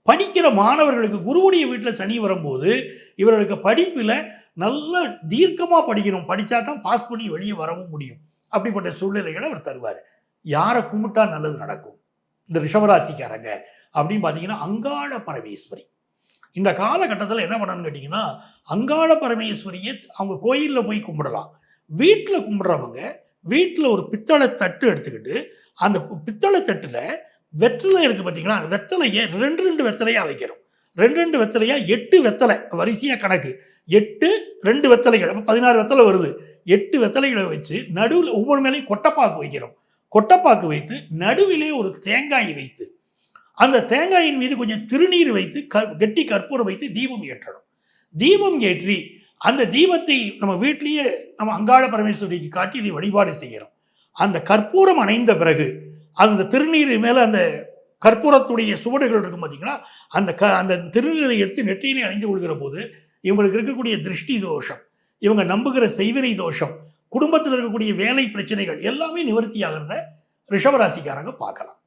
படிக்கிற மாணவர்களுக்கு குருவுடைய வீட்டில் சனி வரும்போது இவர்களுக்கு படிப்பில் நல்ல தீர்க்கமாக படிக்கணும், படித்தா தான் பாஸ் பண்ணி வெளியே வரவும் முடியும். அப்படிப்பட்ட சூழ்நிலைகளை அவர் தருவார். யாரை கும்பிட்டா நல்லது நடக்கும் இந்த ரிஷபராசிக்காரங்க அப்படின்னு பார்த்தீங்கன்னா, அங்காள பரமேஸ்வரி. இந்த காலகட்டத்தில் என்ன பண்ணணும்னு கேட்டிங்கன்னா, அங்காள பரமேஸ்வரியை அவங்க கோயிலில் போய் கும்பிடலாம். வீட்டில் கும்பிட்றவங்க வீட்டில் ஒரு பித்தளை தட்டு எடுத்துக்கிட்டு அந்த பித்தளை தட்டில் வெத்தலை இருக்குது பார்த்தீங்களா, அந்த வெத்தலையை 2 வெத்தலையாக வைக்கிறோம். 2 வெத்தலையாக 8 வெத்தலை வரிசையாக கணக்கு, 8 2 வெத்தலைகள், அப்போ 16 வெத்தலை வருது. 8 வெத்தலைகளை வச்சு நடுவில் ஒவ்வொரு மேலேயும் கொட்டைப்பாக்கு வைக்கிறோம். கொட்டைப்பாக்கு வைத்து நடுவிலே ஒரு தேங்காயை வைத்து அந்த தேங்காயின் மீது கொஞ்சம் திருநீர் வைத்து கெட்டி கற்பூரம் வைத்து தீபம் ஏற்றணும். தீபம் ஏற்றி அந்த தீபத்தை நம்ம வீட்டிலேயே நம்ம அங்காள பரமேஸ்வரிக்கு காட்டி இதை வழிபாடு செய்கிறோம். அந்த கற்பூரம் அணைந்த பிறகு அந்த திருநீர் மேலே அந்த கற்பூரத்துடைய சுவடுகள் இருக்கும் பார்த்தீங்களா, அந்த திருநீரை எடுத்து நெற்றியிலே அணிந்து கொள்கிற போது இவங்களுக்கு இருக்கக்கூடிய திருஷ்டி தோஷம், இவங்க நம்புகிற செய்வினை தோஷம், குடும்பத்தில் இருக்கக்கூடிய வேலை பிரச்சனைகள் எல்லாமே நிவர்த்தி ஆகிறத ரிஷபராசிக்காரங்க பார்க்கலாம்.